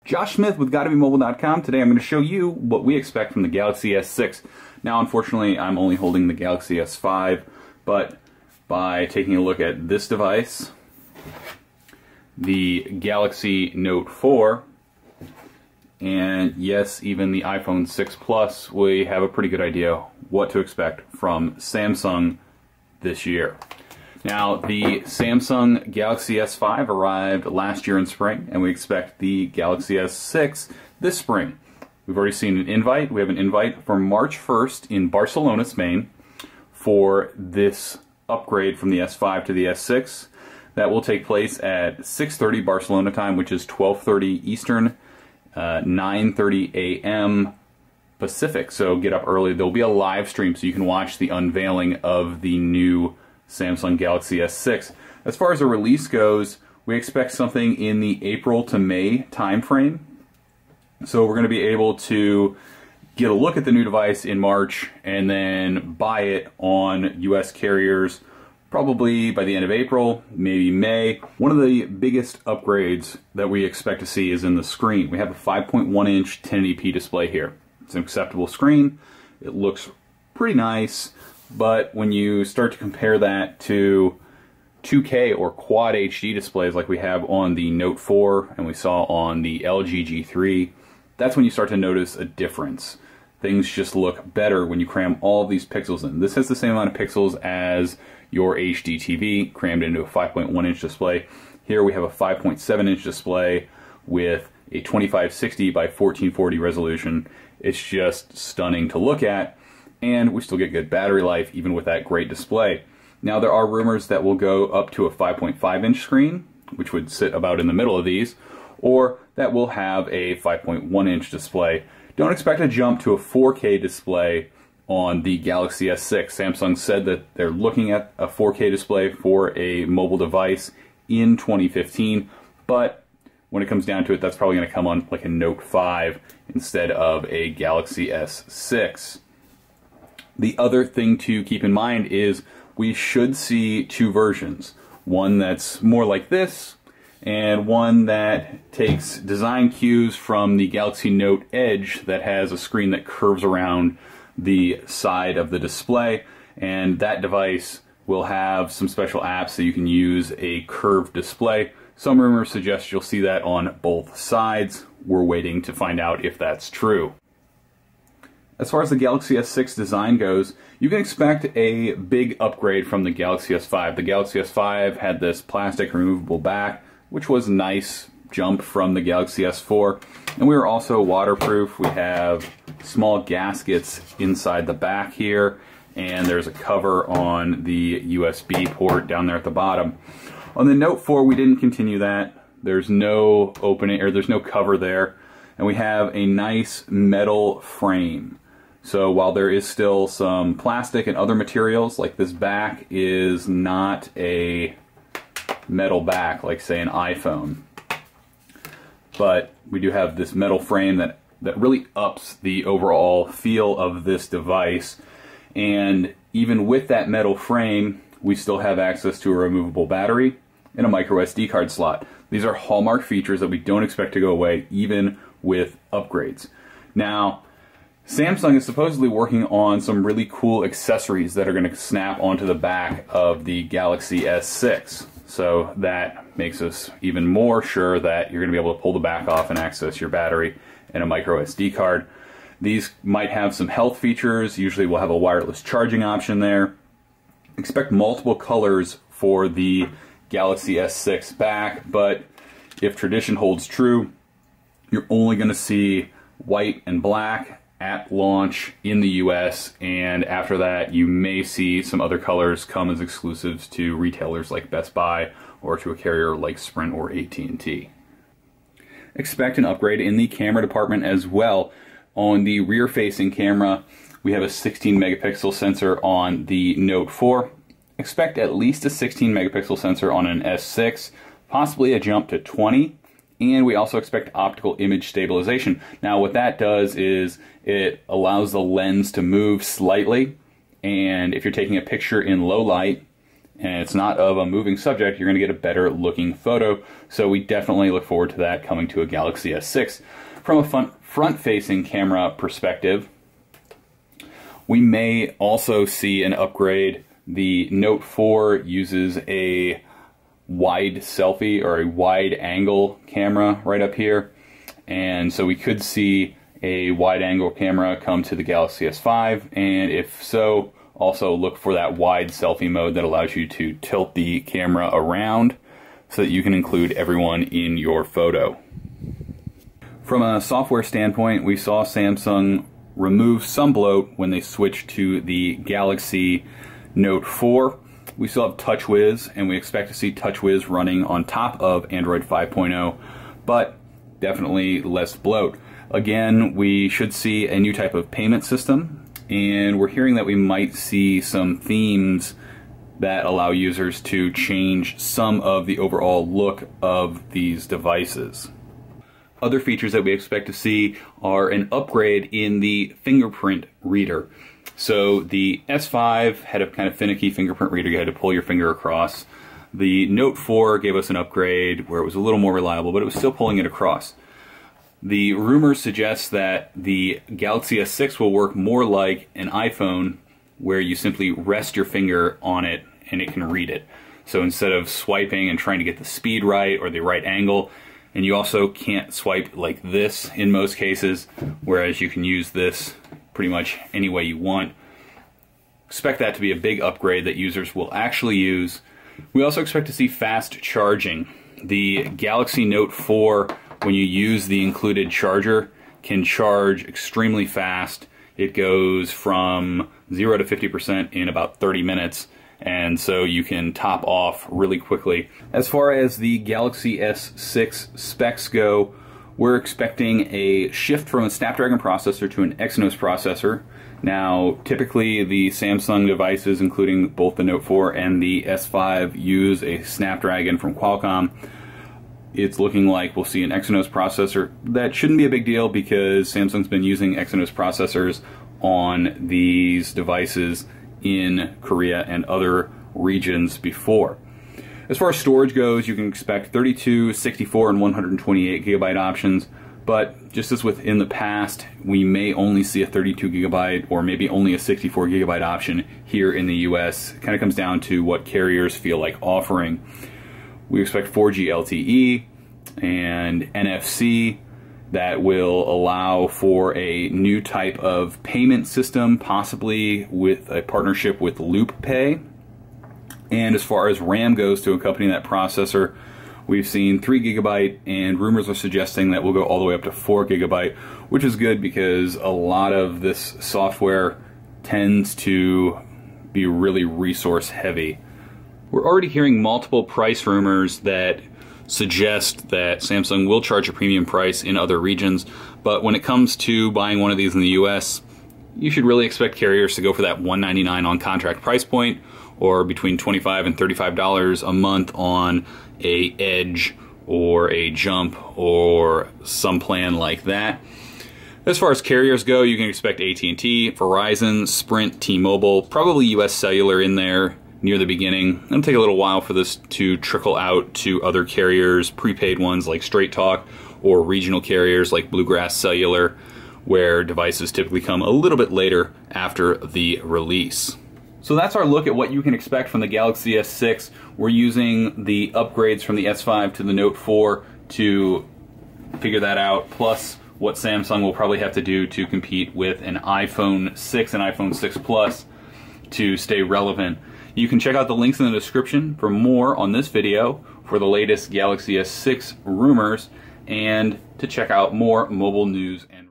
Josh Smith with GottaBeMobile.com. Today I'm going to show you what we expect from the Galaxy S6. Now unfortunately I'm only holding the Galaxy S5, but by taking a look at this device, the Galaxy Note 4, and yes, even the iPhone 6 Plus, we have a pretty good idea what to expect from Samsung this year. Now, the Samsung Galaxy S5 arrived last year in spring, and we expect the Galaxy S6 this spring. We've already seen an invite. We have an invite for March 1st in Barcelona, Spain, for this upgrade from the S5 to the S6. That will take place at 6:30 Barcelona time, which is 12:30 Eastern, 9:30 a.m. Pacific. So get up early. There'll be a live stream so you can watch the unveiling of the new Samsung Galaxy S6. As far as the release goes, we expect something in the April to May time frame. So we're going to be able to get a look at the new device in March and then buy it on US carriers probably by the end of April, maybe May. One of the biggest upgrades that we expect to see is in the screen. We have a 5.1-inch 1080p display here. It's an acceptable screen. It looks pretty nice. But when you start to compare that to 2K or Quad HD displays like we have on the Note 4 and we saw on the LG G3, that's when you start to notice a difference. Things just look better when you cram all of these pixels in. This has the same amount of pixels as your HD TV crammed into a 5.1-inch display. Here we have a 5.7-inch display with a 2560 by 1440 resolution. It's just stunning to look at. And we still get good battery life even with that great display. Now there are rumors that will go up to a 5.5-inch screen, which would sit about in the middle of these, or that will have a 5.1-inch display. Don't expect a jump to a 4K display on the Galaxy S6. Samsung said that they're looking at a 4K display for a mobile device in 2015, but when it comes down to it, that's probably going to come on like a Note 5 instead of a Galaxy S6. The other thing to keep in mind is we should see two versions. One that's more like this, and one that takes design cues from the Galaxy Note Edge that has a screen that curves around the side of the display, and that device will have some special apps that you can use a curved display. Some rumors suggest you'll see that on both sides. We're waiting to find out if that's true. As far as the Galaxy S6 design goes, you can expect a big upgrade from the Galaxy S5. The Galaxy S5 had this plastic removable back, which was a nice jump from the Galaxy S4. And we were also waterproof. We have small gaskets inside the back here, and there's a cover on the USB port down there at the bottom. On the Note 4, we didn't continue that. There's no opening, or there's no cover there. And we have a nice metal frame. So while there is still some plastic and other materials, like this back is not a metal back, like say an iPhone. But we do have this metal frame that really ups the overall feel of this device. And even with that metal frame, we still have access to a removable battery and a micro SD card slot. These are hallmark features that we don't expect to go away even with upgrades. Now, Samsung is supposedly working on some really cool accessories that are going to snap onto the back of the Galaxy S6. So that makes us even more sure that you're going to be able to pull the back off and access your battery and a micro SD card. These might have some health features. Usually we'll have a wireless charging option there. Expect multiple colors for the Galaxy S6 back, but if tradition holds true, you're only going to see white and black at launch in the US, and after that you may see some other colors come as exclusives to retailers like Best Buy or to a carrier like Sprint or AT&T. Expect an upgrade in the camera department as well. On the rear facing camera, we have a 16 megapixel sensor on the Note 4. Expect at least a 16 megapixel sensor on an S6, possibly a jump to 20. And we also expect optical image stabilization. Now what that does is it allows the lens to move slightly, and if you're taking a picture in low light and it's not of a moving subject, you're going to get a better looking photo. So we definitely look forward to that coming to a Galaxy S6. From a front-facing camera perspective, we may also see an upgrade. The Note 4 uses a wide selfie or a wide angle camera right up here, and so we could see a wide angle camera come to the Galaxy S5, and if so, also look for that wide selfie mode that allows you to tilt the camera around so that you can include everyone in your photo. From a software standpoint, we saw Samsung remove some bloat when they switched to the Galaxy Note 4. We still have TouchWiz, and we expect to see TouchWiz running on top of Android 5.0, but definitely less bloat. Again, we should see a new type of payment system, and we're hearing that we might see some themes that allow users to change some of the overall look of these devices. Other features that we expect to see are an upgrade in the Fingerprint Reader. So the S5 had a kind of finicky fingerprint reader. You had to pull your finger across. The Note 4 gave us an upgrade where it was a little more reliable, but it was still pulling it across. The rumors suggest that the Galaxy S6 will work more like an iPhone, where you simply rest your finger on it and it can read it. So instead of swiping and trying to get the speed right or the right angle, and you also can't swipe like this in most cases, whereas you can use this pretty much any way you want. Expect that to be a big upgrade that users will actually use. We also expect to see fast charging. The Galaxy Note 4, when you use the included charger, can charge extremely fast. It goes from 0 to 50% in about 30 minutes, and so you can top off really quickly. As far as the Galaxy S6 specs go, we're expecting a shift from a Snapdragon processor to an Exynos processor. Now, typically the Samsung devices, including both the Note 4 and the S5, use a Snapdragon from Qualcomm. It's looking like we'll see an Exynos processor. That shouldn't be a big deal because Samsung's been using Exynos processors on these devices in Korea and other regions before. As far as storage goes, you can expect 32, 64, and 128 gigabyte options, but just as within the past, we may only see a 32 gigabyte or maybe only a 64 gigabyte option here in the US. It kind of comes down to what carriers feel like offering. We expect 4G LTE and NFC that will allow for a new type of payment system, possibly with a partnership with Loop Pay. And as far as RAM goes to accompany that processor, we've seen 3 gigabyte, and rumors are suggesting that we'll go all the way up to 4 gigabyte, which is good because a lot of this software tends to be really resource heavy. We're already hearing multiple price rumors that suggest that Samsung will charge a premium price in other regions, but when it comes to buying one of these in the US, you should really expect carriers to go for that $199 on contract price point, or between $25 and $35 a month on a Edge or a Jump or some plan like that. As far as carriers go, you can expect AT&T, Verizon, Sprint, T-Mobile, probably US Cellular in there near the beginning. It'll take a little while for this to trickle out to other carriers, prepaid ones like Straight Talk, or regional carriers like Bluegrass Cellular, where devices typically come a little bit later after the release. So that's our look at what you can expect from the Galaxy S6. We're using the upgrades from the S5 to the Note 4 to figure that out, plus what Samsung will probably have to do to compete with an iPhone 6 and iPhone 6 Plus to stay relevant. You can check out the links in the description for more on this video, for the latest Galaxy S6 rumors, and to check out more mobile news and